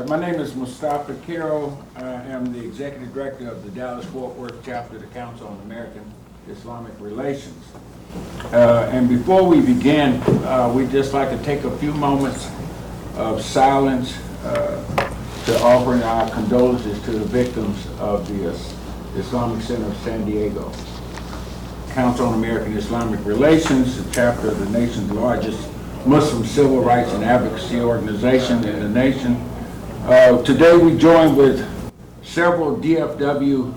My name is Mustafa Kiro. I am the Executive Director of the Dallas-Fort Worth Chapter of the Council on American Islamic Relations. And before we begin, we'd just like to take a few moments of silence to offer our condolences to the victims of the Islamic Center of San Diego. Council on American Islamic Relations, the chapter of the nation's largest Muslim civil rights and advocacy organization in the nation. Today we join with several DFW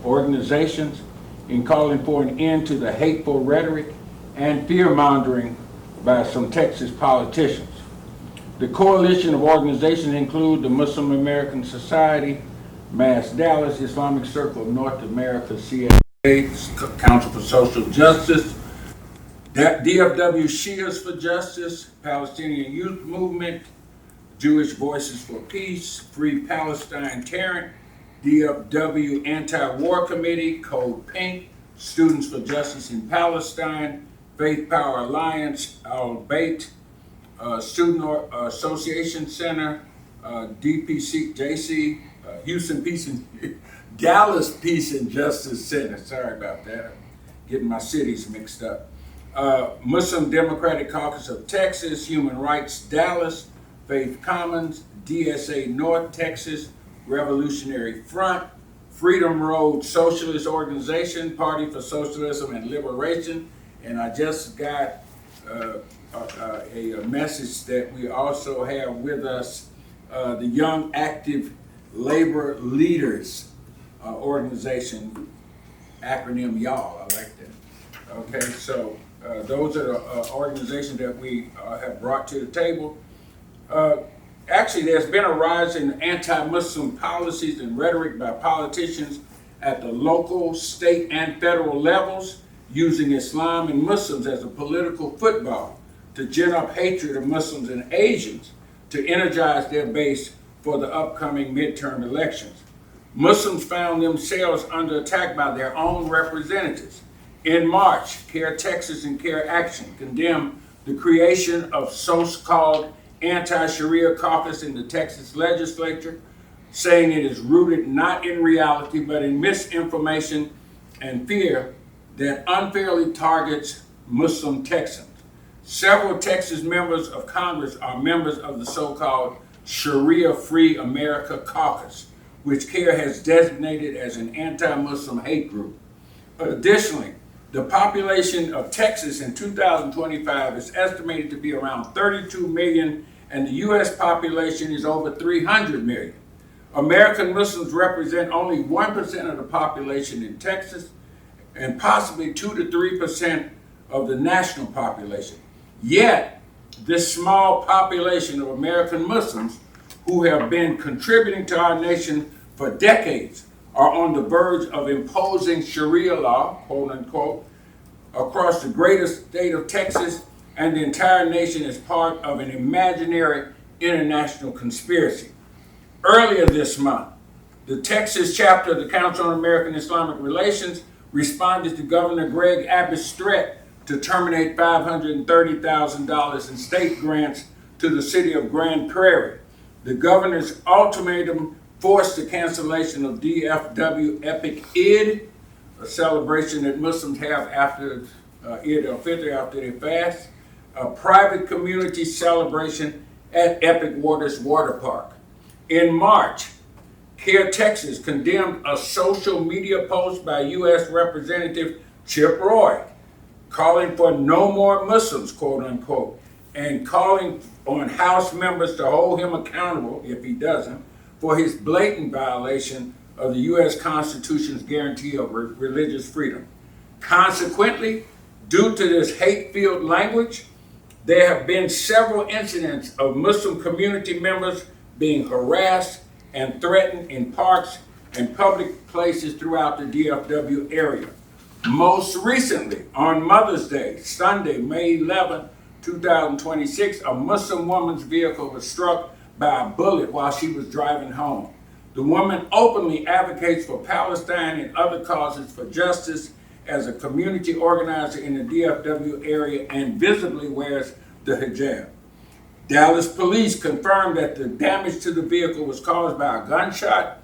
organizations in calling for an end to the hateful rhetoric and fear-mongering by some Texas politicians. The coalition of organizations include the Muslim American Society, Mass Dallas, Islamic Circle of North America, CSA, Council for Social Justice, DFW Shias for Justice, Palestinian Youth Movement, Jewish Voices for Peace, Free Palestine Tarrant, DFW Anti-War Committee, Code Pink, Students for Justice in Palestine, Faith Power Alliance, Al-Bait, Student Association Center, DPC, JC, Houston Peace and Dallas Peace and Justice Center. Sorry about that. I'm getting my cities mixed up. Muslim Democratic Caucus of Texas, Human Rights Dallas, Faith Commons, DSA North Texas, Revolutionary Front, Freedom Road Socialist Organization, Party for Socialism and Liberation, and I just got a message that we also have with us the Young Active Labor Leaders Organization, acronym YALL, I like that. Okay, so those are the organizations that we have brought to the table. Actually, there's been a rise in anti-Muslim policies and rhetoric by politicians at the local, state, and federal levels, using Islam and Muslims as a political football to gin up hatred of Muslims and Asians to energize their base for the upcoming midterm elections. Muslims found themselves under attack by their own representatives. In March, CARE Texas and CARE Action condemned the creation of so-called anti-Sharia caucus in the Texas legislature, saying it is rooted not in reality but in misinformation and fear that unfairly targets Muslim Texans. Several Texas members of Congress are members of the so-called Sharia Free America Caucus, which CARE has designated as an anti-Muslim hate group. Additionally, the population of Texas in 2025 is estimated to be around 32 million, and the U.S. population is over 300 million. American Muslims represent only 1% of the population in Texas, and possibly 2 to 3% of the national population. Yet, this small population of American Muslims who have been contributing to our nation for decades are on the verge of imposing Sharia law, quote unquote, across the greater state of Texas and the entire nation as part of an imaginary international conspiracy. Earlier this month, the Texas chapter of the Council on American Islamic Relations responded to Governor Greg Abbott's threat to terminate $530,000 in state grants to the city of Grand Prairie. The governor's ultimatum forced the cancellation of DFW Epic Eid, a celebration that Muslims have after Eid al-Fitr, after they fast, a private community celebration at Epic Waters Water Park. In March, CARE Texas condemned a social media post by U.S. Representative Chip Roy, calling for no more Muslims, quote unquote, and calling on House members to hold him accountable, if he doesn't, for his blatant violation of the U.S. Constitution's guarantee of religious freedom. Consequently, due to this hate-filled language, there have been several incidents of Muslim community members being harassed and threatened in parks and public places throughout the DFW area. Most recently, on Mother's Day, Sunday, May 11, 2026, a Muslim woman's vehicle was struck by a bullet while she was driving home. The woman openly advocates for Palestine and other causes for justice as a community organizer in the DFW area and visibly wears the hijab. Dallas police confirmed that the damage to the vehicle was caused by a gunshot.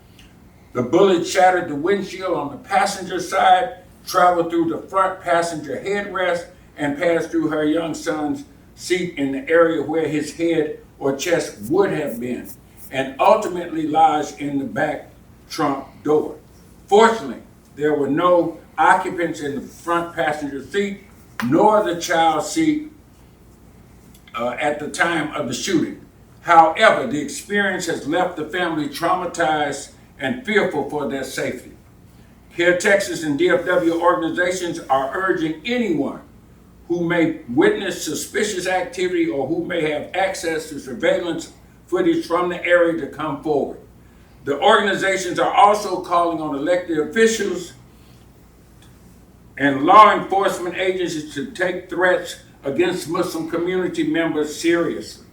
The bullet shattered the windshield on the passenger side, traveled through the front passenger headrest, and passed through her young son's seat in the area where his head or chest would have been, and ultimately lodged in the back trunk door. Fortunately, there were no occupants in the front passenger seat, nor the child's seat at the time of the shooting. However, the experience has left the family traumatized and fearful for their safety. Here, Texas and DFW organizations are urging anyone who may witness suspicious activity or who may have access to surveillance footage from the area to come forward. The organizations are also calling on elected officials and law enforcement agencies to take threats against Muslim community members seriously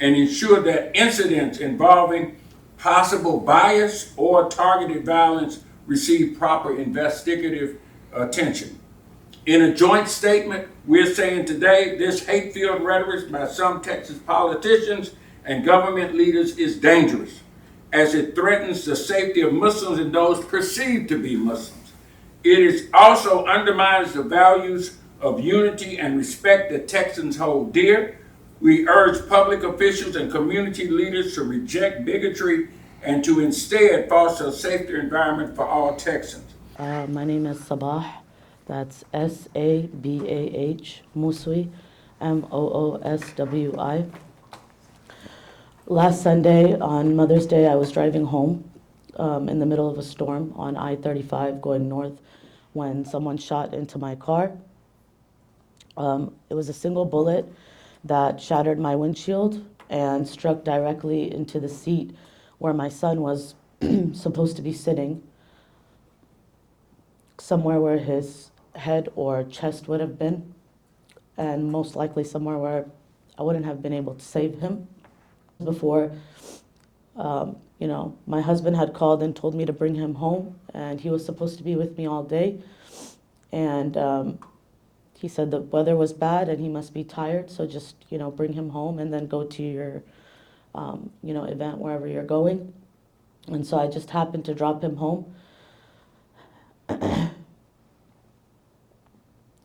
and ensure that incidents involving possible bias or targeted violence receive proper investigative attention. In a joint statement, we're saying today this hate-filled rhetoric by some Texas politicians and government leaders is dangerous, as it threatens the safety of Muslims and those perceived to be Muslims. It also undermines the values of unity and respect that Texans hold dear. We urge public officials and community leaders to reject bigotry and to instead foster a safer environment for all Texans. My name is Sabah. That's S-A-B-A-H, Mouswi, Mooswi. Last Sunday, on Mother's Day, I was driving home in the middle of a storm on I-35 going north when someone shot into my car. It was a single bullet that shattered my windshield and struck directly into the seat where my son was supposed to be sitting, somewhere where his head or chest would have been, and most likely somewhere where I wouldn't have been able to save him. Before, my husband had called and told me to bring him home, and he was supposed to be with me all day. And he said the weather was bad and he must be tired, so just, bring him home and then go to your, event wherever you're going. And so I just happened to drop him home.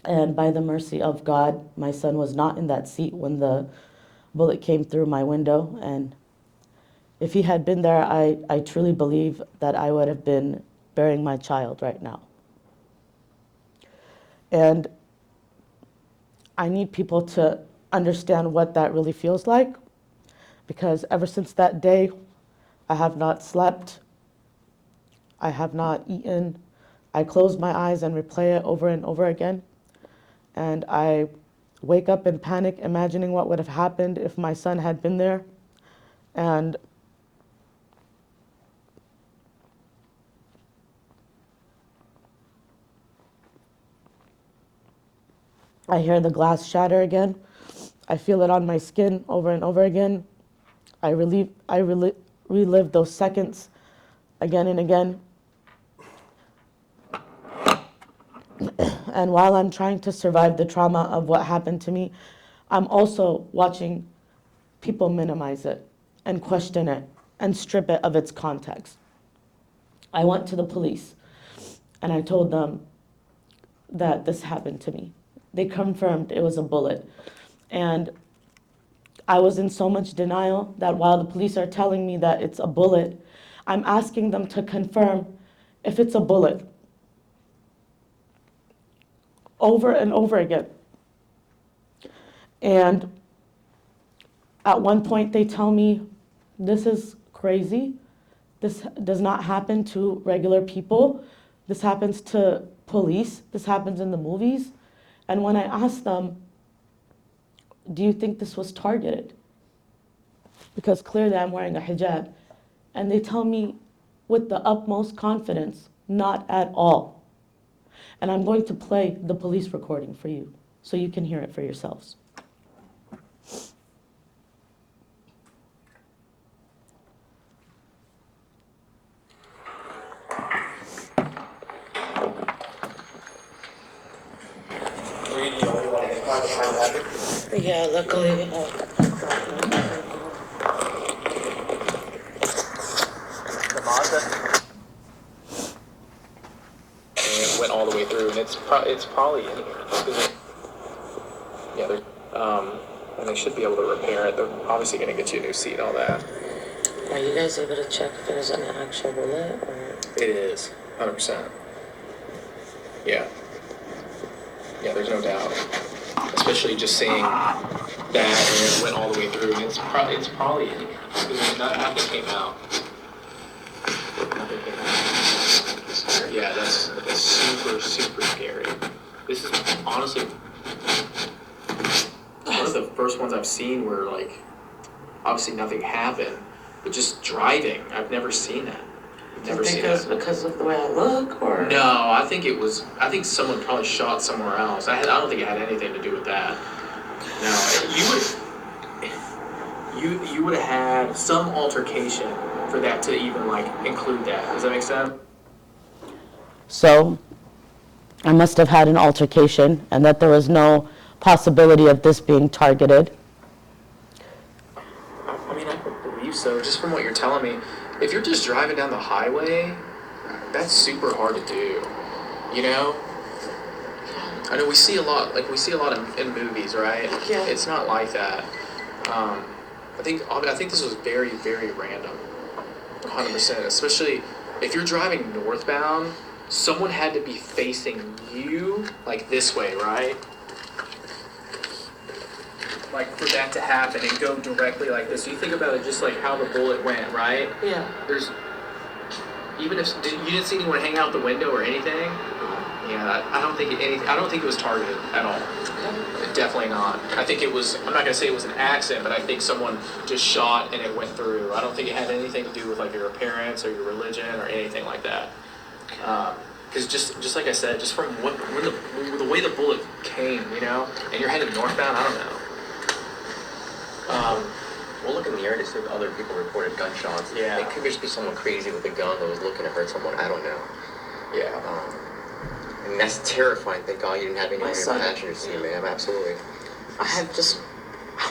And by the mercy of God, my son was not in that seat when the bullet came through my window. And if he had been there, I truly believe that I would have been burying my child right now. And I need people to understand what that really feels like, because ever since that day, I have not slept, I have not eaten. I close my eyes and replay it over and over again. And I wake up in panic, imagining what would have happened if my son had been there. And I hear the glass shatter again. I feel it on my skin over and over again. I relive those seconds again and again. And while I'm trying to survive the trauma of what happened to me, I'm also watching people minimize it and question it and strip it of its context. I went to the police and I told them that this happened to me. They confirmed it was a bullet. And I was in so much denial that while the police are telling me that it's a bullet, I'm asking them to confirm if it's a bullet over and over again. And at one point they tell me, this is crazy. This does not happen to regular people. This happens to police. This happens in the movies. And when I ask them, do you think this was targeted? Because clearly I'm wearing a hijab. And they tell me with the utmost confidence, not at all. And I'm going to play the police recording for you so you can hear it for yourselves. Yeah, luckily, The Mazda. And it went all the way through, and it's probably in here. Yeah, and they should be able to repair it. They're obviously going to get you a new seat and all that. Are you guys able to check if it is an actual bullet or? It is, 100%. Yeah. Yeah, there's no doubt. Especially just seeing that, and it went all the way through, and it's probably in here. Nothing came out. Nothing came out. Yeah, that's super, super scary. This is honestly one of the first ones I've seen where, like, obviously nothing happened, but just driving, I've never seen that. Never seen that. Because of the way I look, or? No, I think someone probably shot somewhere else. I don't think it had anything to do with that. No, you would have had some altercation for that to even, like, include that. Does that make sense? So I must have had an altercation, and that there was no possibility of this being targeted. I mean, I would believe so. Just from what you're telling me, if you're just driving down the highway, that's super hard to do. You know? I know we see a lot in movies, right? Yeah. It's not like that. I think this was very, very random. 100%. Especially if you're driving northbound, someone had to be facing you like this way, right? Like, for that to happen and go directly like this. You think about it, just like how the bullet went, right? Yeah. Even if you didn't see anyone hang out the window or anything. Yeah, I don't think it was targeted at all. Definitely not. I think it was. I'm not gonna say it was an accident, but I think someone just shot and it went through. I don't think it had anything to do with, like, your appearance or your religion or anything like that. Because just like I said, just from the way the bullet came, you know, and you're headed northbound, I don't know. We'll look in the area to see if other people reported gunshots. Yeah. It could just be someone crazy with a gun that was looking to hurt someone. I don't know. Yeah. And that's terrifying. Thank God you didn't have anyone in son- your passenger seat, man. Absolutely. I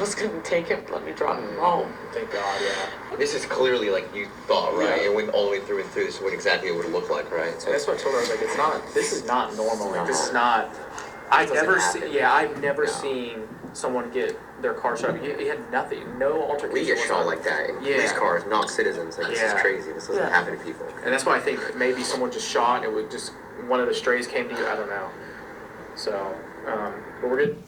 was gonna take him, let me drop him home. Thank God. Yeah. This is clearly like you thought, right? Yeah. It went all the way through and through. This is what exactly it would look like, right? So that's what I told her. I was like, this is not normal. Like, this is not. I've doesn't never happen. seen. Yeah, I've never seen someone get their car shot. He had nothing. No altercation. We get shot whatsoever. like that in Yeah. police cars, not citizens. Like, this Yeah. is crazy. This doesn't Yeah. happen to people. And that's why I think maybe someone just shot. It would just one of the strays came to you. I don't know. So, but we're good.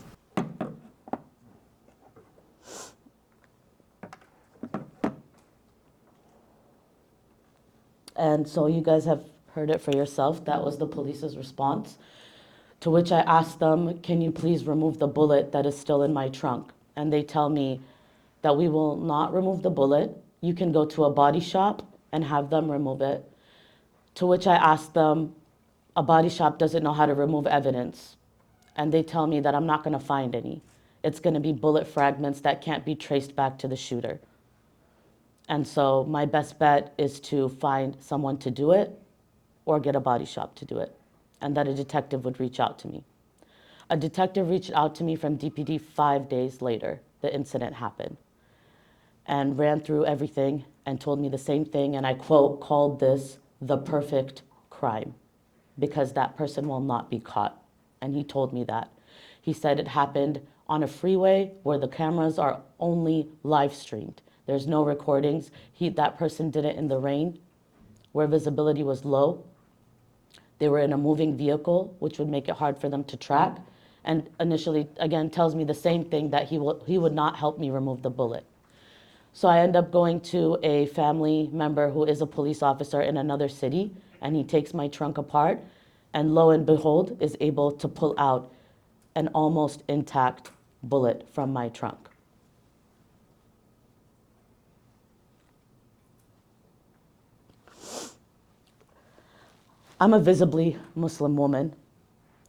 And so you guys have heard it for yourself. That was the police's response. To which I asked them, can you please remove the bullet that is still in my trunk? And they tell me that we will not remove the bullet. You can go to a body shop and have them remove it. To which I asked them, a body shop doesn't know how to remove evidence. And they tell me that I'm not going to find any. It's going to be bullet fragments that can't be traced back to the shooter. And so my best bet is to find someone to do it or get a body shop to do it, and that a detective would reach out to me. A detective reached out to me from DPD 5 days later. The incident happened and ran through everything and told me the same thing, and I quote, called this the perfect crime because that person will not be caught. And he told me that. He said it happened on a freeway where the cameras are only live streamed. There's no recordings. That person did it in the rain where visibility was low. They were in a moving vehicle, which would make it hard for them to track. And initially, again, tells me the same thing, that he would not help me remove the bullet. So I end up going to a family member who is a police officer in another city, and he takes my trunk apart, and lo and behold, is able to pull out an almost intact bullet from my trunk. I'm a visibly Muslim woman.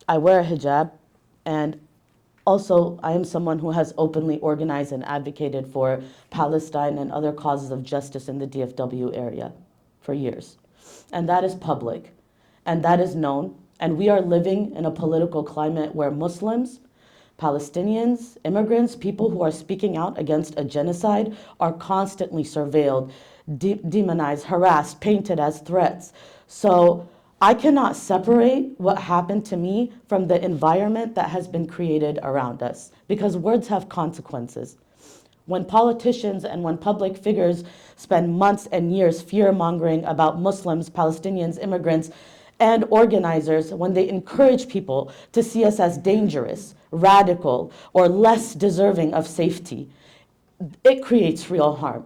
I wear a hijab, and also I am someone who has openly organized and advocated for Palestine and other causes of justice in the DFW area for years. And that is public, and that is known. And we are living in a political climate where Muslims, Palestinians, immigrants, people who are speaking out against a genocide are constantly surveilled, demonized, harassed, painted as threats. So I cannot separate what happened to me from the environment that has been created around us, because words have consequences. When politicians and when public figures spend months and years fear-mongering about Muslims, Palestinians, immigrants, and organizers, when they encourage people to see us as dangerous, radical, or less deserving of safety, it creates real harm.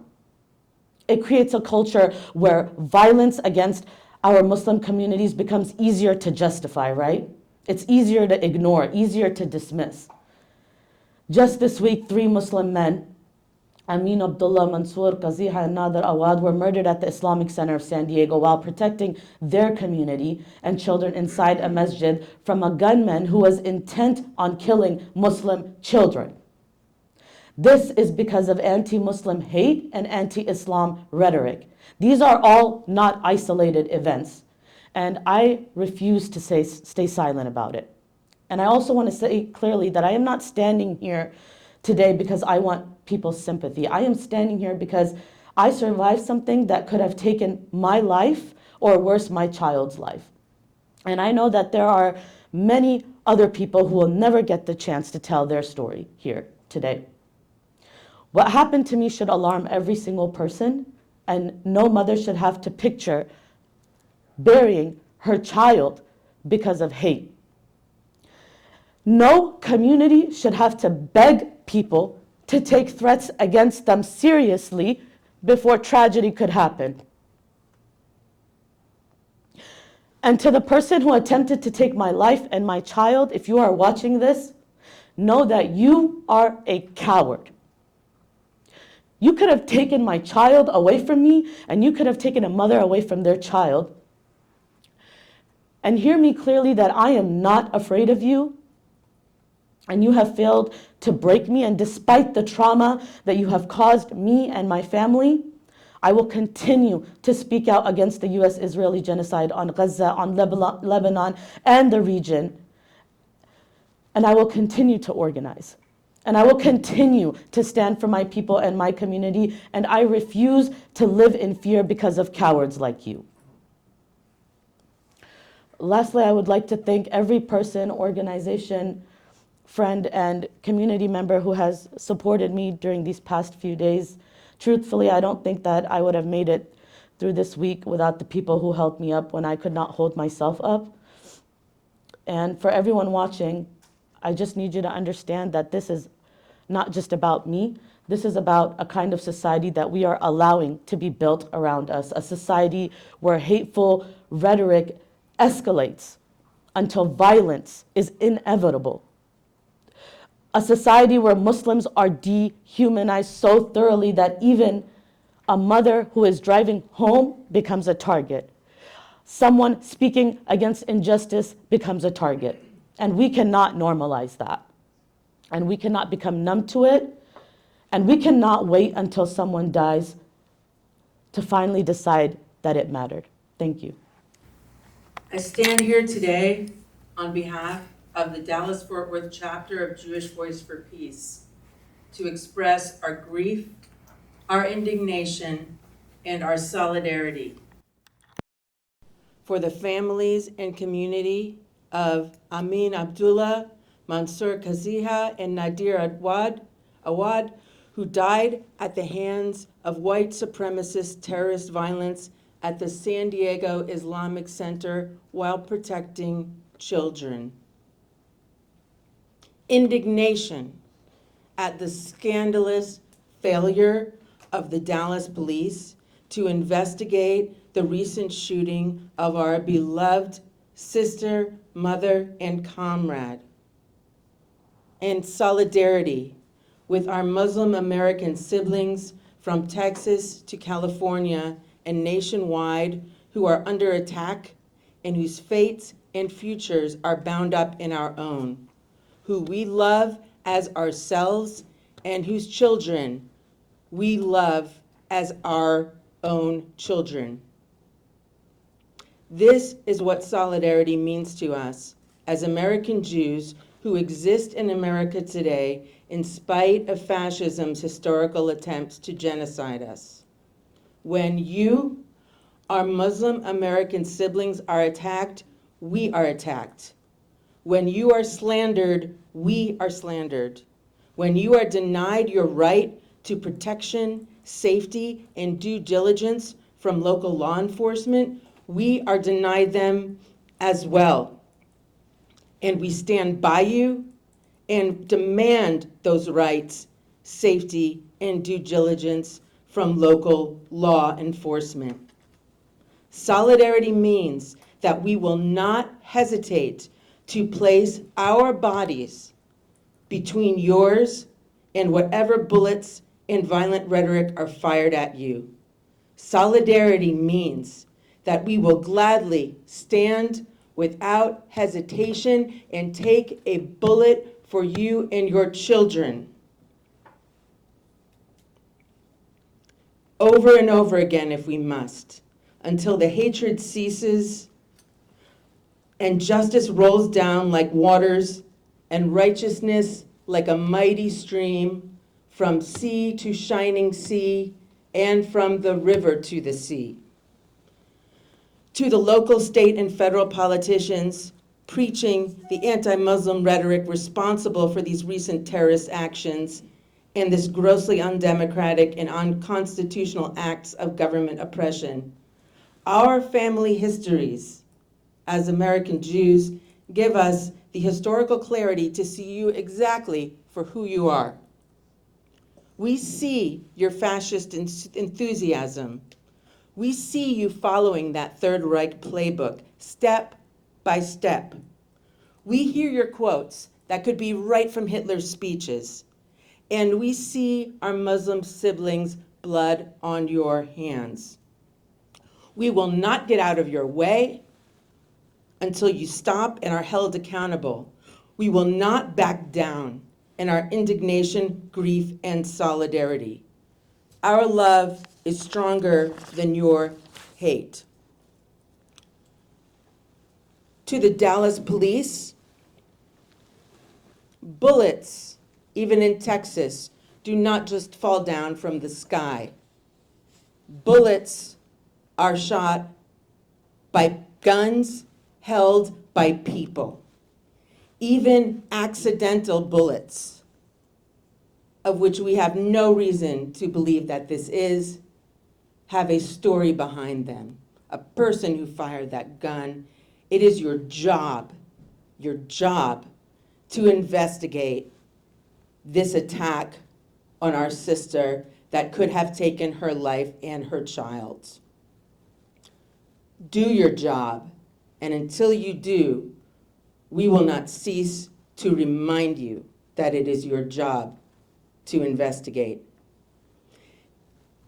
It creates a culture where violence against our Muslim communities becomes easier to justify, right? It's easier to ignore, easier to dismiss. Just this week, 3 Muslim men, Amin Abdullah, Mansour, Kaziha, and Nader Awad, were murdered at the Islamic Center of San Diego while protecting their community and children inside a masjid from a gunman who was intent on killing Muslim children. This is because of anti-Muslim hate and anti-Islam rhetoric. These are all not isolated events, and I refuse to stay silent about it. And I also want to say clearly that I am not standing here today because I want people's sympathy. I am standing here because I survived something that could have taken my life, or worse, my child's life. And I know that there are many other people who will never get the chance to tell their story here today. What happened to me should alarm every single person, and no mother should have to picture burying her child because of hate. No community should have to beg people to take threats against them seriously before tragedy could happen. And to the person who attempted to take my life and my child, if you are watching this, know that you are a coward. You could have taken my child away from me, and you could have taken a mother away from their child. And hear me clearly that I am not afraid of you, and you have failed to break me, and despite the trauma that you have caused me and my family, I will continue to speak out against the U.S.-Israeli genocide on Gaza, on Lebanon, and the region. And I will continue to organize. And I will continue to stand for my people and my community, and I refuse to live in fear because of cowards like you. Lastly, I would like to thank every person, organization, friend, and community member who has supported me during these past few days. Truthfully, I don't think that I would have made it through this week without the people who held me up when I could not hold myself up. And for everyone watching, I just need you to understand that this is not just about me. This is about a kind of society that we are allowing to be built around us, a society where hateful rhetoric escalates until violence is inevitable. A society where Muslims are dehumanized so thoroughly that even a mother who is driving home becomes a target. Someone speaking against injustice becomes a target. And we cannot normalize that. And we cannot become numb to it. And we cannot wait until someone dies to finally decide that it mattered. Thank you. I stand here today on behalf of the Dallas-Fort Worth chapter of Jewish Voice for Peace to express our grief, our indignation, and our solidarity for the families and community of Amin Abdullah, Mansour Kaziha, and Nadir Awad, who died at the hands of white supremacist terrorist violence at the San Diego Islamic Center while protecting children. Indignation at the scandalous failure of the Dallas police to investigate the recent shooting of our beloved sister, mother, and comrade. And solidarity with our Muslim American siblings from Texas to California and nationwide who are under attack and whose fates and futures are bound up in our own, who we love as ourselves and whose children we love as our own children. This is what solidarity means to us as American Jews who exist in America today in spite of fascism's historical attempts to genocide us. When you, our Muslim American siblings, are attacked, we are attacked. When you are slandered, we are slandered. When you are denied your right to protection, safety, and due diligence from local law enforcement, we are denied them as well. And we stand by you and demand those rights, safety, and due diligence from local law enforcement. Solidarity means that we will not hesitate to place our bodies between yours and whatever bullets and violent rhetoric are fired at you. Solidarity means that we will gladly stand without hesitation and take a bullet for you and your children. Over and over again if we must, until the hatred ceases and justice rolls down like waters and righteousness like a mighty stream from sea to shining sea and from the river to the sea. To the local, state, and federal politicians preaching the anti-Muslim rhetoric responsible for these recent terrorist actions and this grossly undemocratic and unconstitutional acts of government oppression, our family histories as American Jews give us the historical clarity to see you exactly for who you are. We see your fascist enthusiasm. We see you following that Third Reich playbook, step by step. We hear your quotes that could be right from Hitler's speeches. And we see our Muslim siblings' blood on your hands. We will not get out of your way until you stop and are held accountable. We will not back down in our indignation, grief, and solidarity. Our love is stronger than your hate. To the Dallas police, bullets, even in Texas, do not just fall down from the sky. Bullets are shot by guns held by people. Even accidental bullets, of which we have no reason to believe that this is, have a story behind them. A person who fired that gun. It is your job to investigate this attack on our sister that could have taken her life and her child's. Do your job, and until you do, we will not cease to remind you that it is your job to investigate.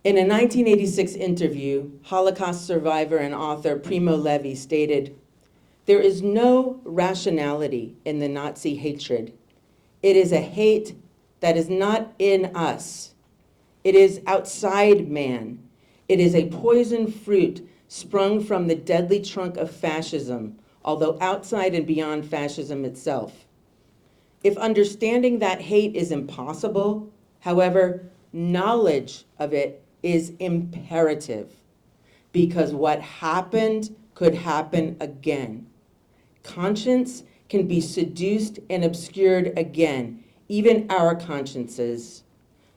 In a 1986 interview, Holocaust survivor and author Primo Levi stated, "There is no rationality in the Nazi hatred. It is a hate that is not in us. It is outside man. It is a poison fruit sprung from the deadly trunk of fascism, although outside and beyond fascism itself. If understanding that hate is impossible, however, knowledge of it is imperative, because what happened could happen again. Conscience can be seduced and obscured again, even our consciences.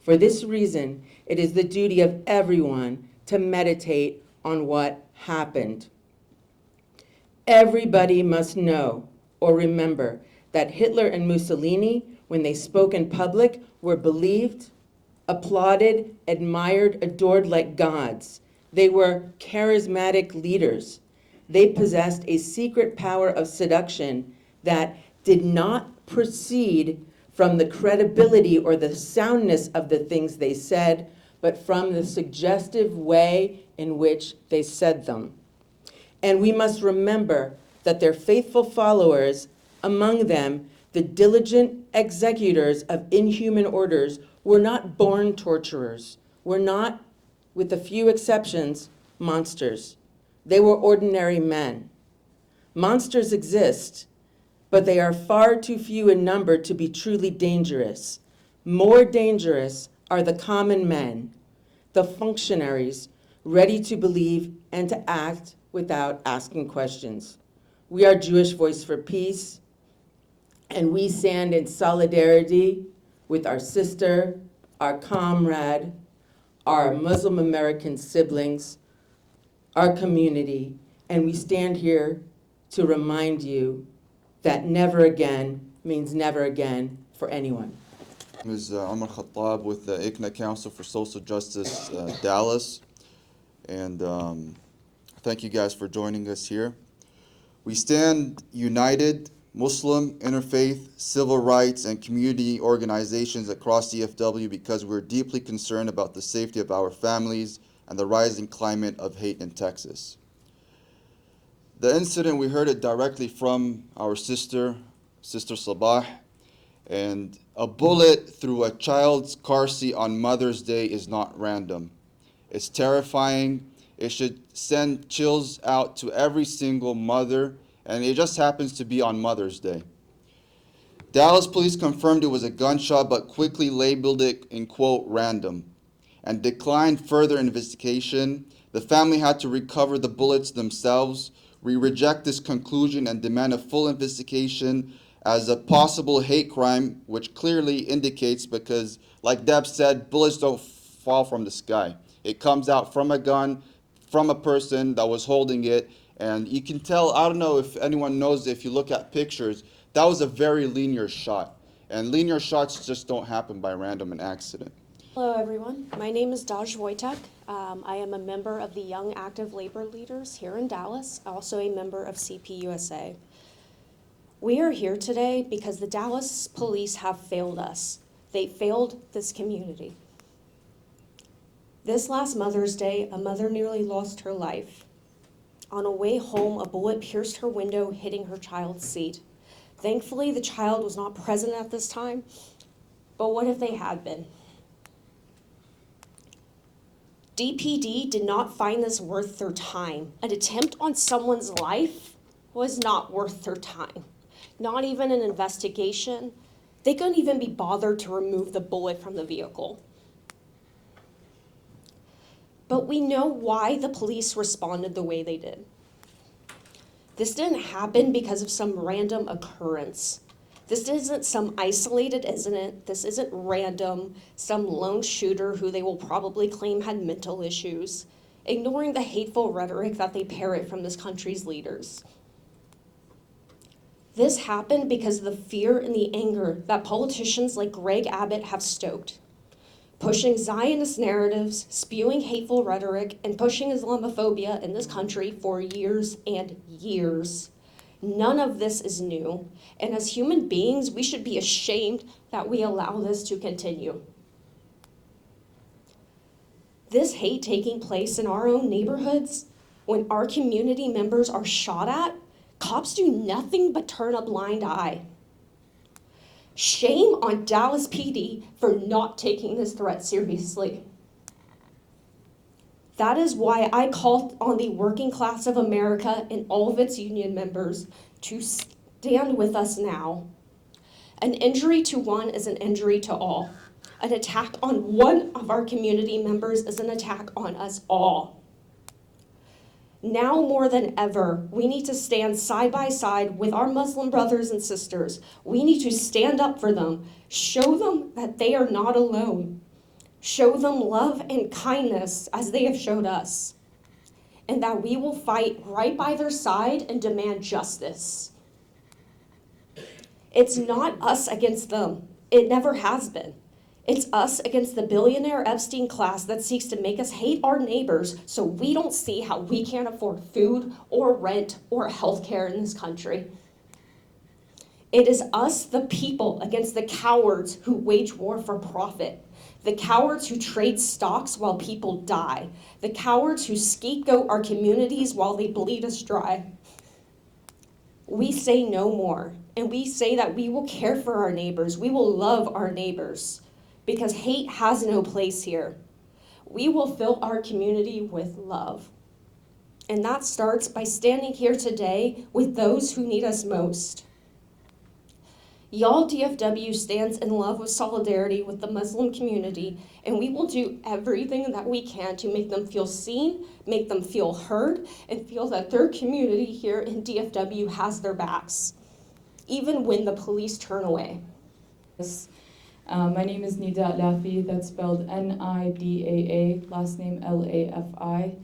For this reason, it is the duty of everyone to meditate on what happened. Everybody must know or remember that Hitler and Mussolini, when they spoke in public, were believed, applauded, admired, adored like gods. They were charismatic leaders. They possessed a secret power of seduction that did not proceed from the credibility or the soundness of the things they said, but from the suggestive way in which they said them. And we must remember that their faithful followers, among them the diligent executors of inhuman orders, were not born torturers, were not, with a few exceptions, monsters. They were ordinary men. Monsters exist, but they are far too few in number to be truly dangerous. More dangerous are the common men, the functionaries, ready to believe and to act without asking questions. We are Jewish Voice for Peace, and we stand in solidarity with our sister, our comrade, our Muslim American siblings, our community, and we stand here to remind you that never again means never again for anyone. Ms. Omar Khattab with the ICNA Council for Social Justice, Dallas. And thank you guys for joining us here. We stand united, Muslim, interfaith, civil rights, and community organizations across DFW because we're deeply concerned about the safety of our families and the rising climate of hate in Texas. The incident, we heard it directly from our sister Saba, and a bullet through a child's car seat on Mother's Day is not random. It's terrifying. It should send chills out to every single mother, and it just happens to be on Mother's Day. Dallas police confirmed it was a gunshot, but quickly labeled it, in quote, random, and declined further investigation. The family had to recover the bullets themselves. We reject this conclusion and demand a full investigation as a possible hate crime, which clearly indicates, because like Deb said, bullets don't fall from the sky. It comes out from a gun, from a person that was holding it, and you can tell, I don't know if anyone knows, if you look at pictures, that was a very linear shot. And linear shots just don't happen by random and accident. Hello everyone, my name is Daj Wojtek. I am a member of the Young Active Labor Leaders here in Dallas, also a member of CPUSA. We are here today because the Dallas police have failed us. They failed this community. This last Mother's Day, a mother nearly lost her life. On a way home, a bullet pierced her window, hitting her child's seat. Thankfully, the child was not present at this time, but what if they had been? DPD did not find this worth their time. An attempt on someone's life was not worth their time. Not even an investigation. They couldn't even be bothered to remove the bullet from the vehicle. But we know why the police responded the way they did. This didn't happen because of some random occurrence. This isn't some isolated incident. This isn't random, some lone shooter who they will probably claim had mental issues, ignoring the hateful rhetoric that they parrot from this country's leaders. This happened because of the fear and the anger that politicians like Greg Abbott have stoked, pushing Zionist narratives, spewing hateful rhetoric, and pushing Islamophobia in this country for years and years. None of this is new, and as human beings, we should be ashamed that we allow this to continue. This hate taking place in our own neighborhoods, when our community members are shot at, cops do nothing but turn a blind eye. Shame on Dallas PD for not taking this threat seriously. That is why I call on the working class of America and all of its union members to stand with us now. An injury to one is an injury to all. An attack on one of our community members is an attack on us all. Now more than ever, we need to stand side by side with our Muslim brothers and sisters. We need to stand up for them, show them that they are not alone, show them love and kindness as they have showed us, and that we will fight right by their side and demand justice. It's not us against them. It never has been. It's us against the billionaire Epstein class that seeks to make us hate our neighbors so we don't see how we can't afford food or rent or health care in this country. It is us, the people, against the cowards who wage war for profit, the cowards who trade stocks while people die, the cowards who scapegoat our communities while they bleed us dry. We say no more, and we say that we will care for our neighbors, we will love our neighbors, because hate has no place here. We will fill our community with love. And that starts by standing here today with those who need us most. Y'all DFW stands in love with solidarity with the Muslim community, and we will do everything that we can to make them feel seen, make them feel heard, and feel that their community here in DFW has their backs, even when the police turn away. My name is Nida Lafi, that's spelled Nidaa, last name Lafi,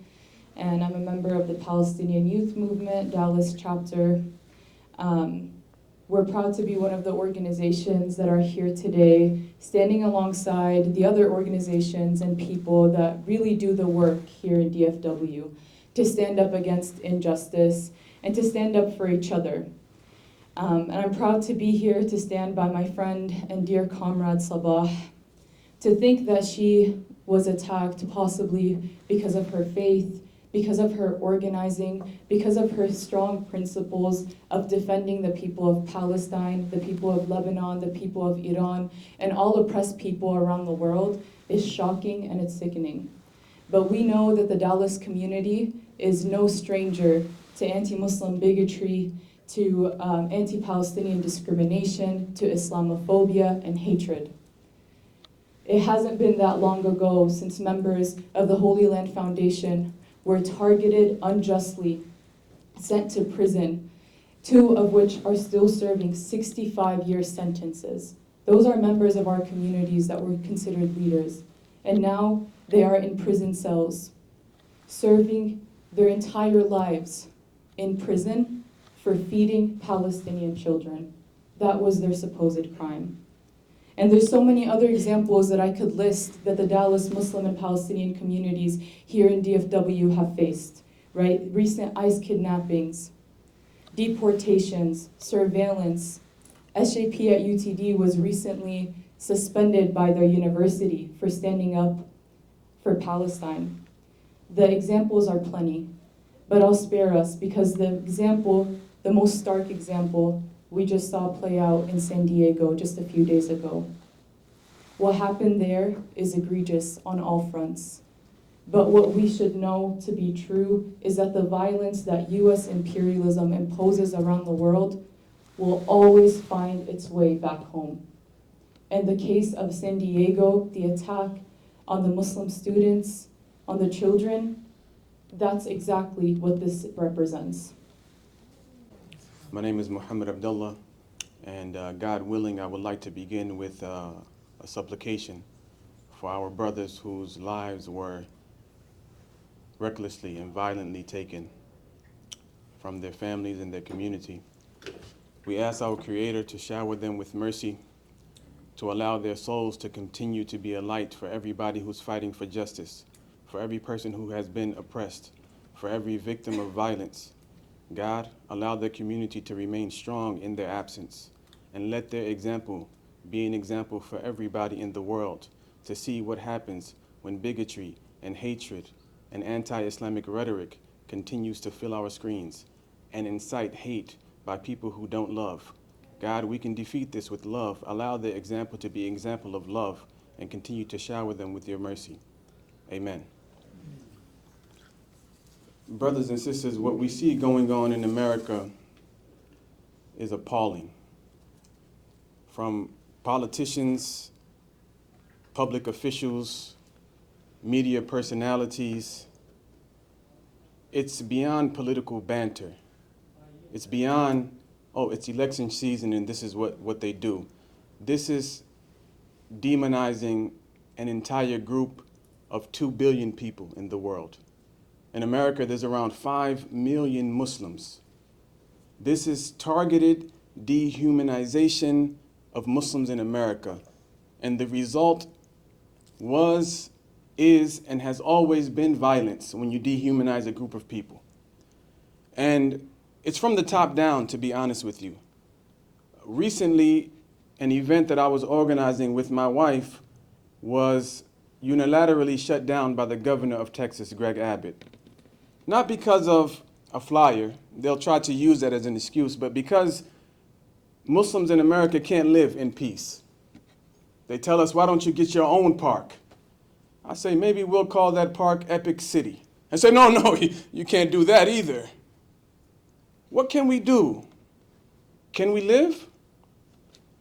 and I'm a member of the Palestinian Youth Movement, Dallas chapter. We're proud to be one of the organizations that are here today, standing alongside the other organizations and people that really do the work here in DFW, to stand up against injustice and to stand up for each other. And I'm proud to be here to stand by my friend and dear comrade Saba, to think that she was attacked possibly because of her faith, because of her organizing, because of her strong principles of defending the people of Palestine, the people of Lebanon, the people of Iran, and all oppressed people around the world, is shocking and it's sickening. But we know that the Dallas community is no stranger to anti-Muslim bigotry, to anti-Palestinian discrimination, to Islamophobia and hatred. It hasn't been that long ago since members of the Holy Land Foundation were targeted unjustly, sent to prison, 2 of which are still serving 65-year sentences. Those are members of our communities that were considered leaders. And now they are in prison cells, serving their entire lives in prison for feeding Palestinian children. That was their supposed crime. And there's so many other examples that I could list that the Dallas Muslim and Palestinian communities here in DFW have faced, right? Recent ICE kidnappings, deportations, surveillance. SJP at UTD was recently suspended by their university for standing up for Palestine. The examples are plenty, but I'll spare us because the most stark example we just saw play out in San Diego just a few days ago. What happened there is egregious on all fronts. But what we should know to be true is that the violence that US imperialism imposes around the world will always find its way back home. In the case of San Diego, the attack on the Muslim students, on the children, that's exactly what this represents. My name is Muhammad Abdullah, and God willing, I would like to begin with a supplication for our brothers whose lives were recklessly and violently taken from their families and their community. We ask our Creator to shower them with mercy, to allow their souls to continue to be a light for everybody who's fighting for justice, for every person who has been oppressed, for every victim of violence. God, allow their community to remain strong in their absence, and let their example be an example for everybody in the world to see what happens when bigotry and hatred and anti-Islamic rhetoric continues to fill our screens and incite hate by people who don't love. God, we can defeat this with love. Allow their example to be an example of love and continue to shower them with your mercy. Amen. Brothers and sisters, what we see going on in America is appalling. From politicians, public officials, media personalities, it's beyond political banter. It's beyond, oh, it's election season and this is what they do. This is demonizing an entire group of 2 billion people in the world. In America, there's around 5 million Muslims. This is targeted dehumanization of Muslims in America. And the result was, is, and has always been violence when you dehumanize a group of people. And it's from the top down, to be honest with you. Recently, an event that I was organizing with my wife was unilaterally shut down by the governor of Texas, Greg Abbott. Not because of a flyer, they'll try to use that as an excuse, but because Muslims in America can't live in peace. They tell us, why don't you get your own park? I say, maybe we'll call that park Epic City. I say, no, you can't do that either. What can we do? Can we live?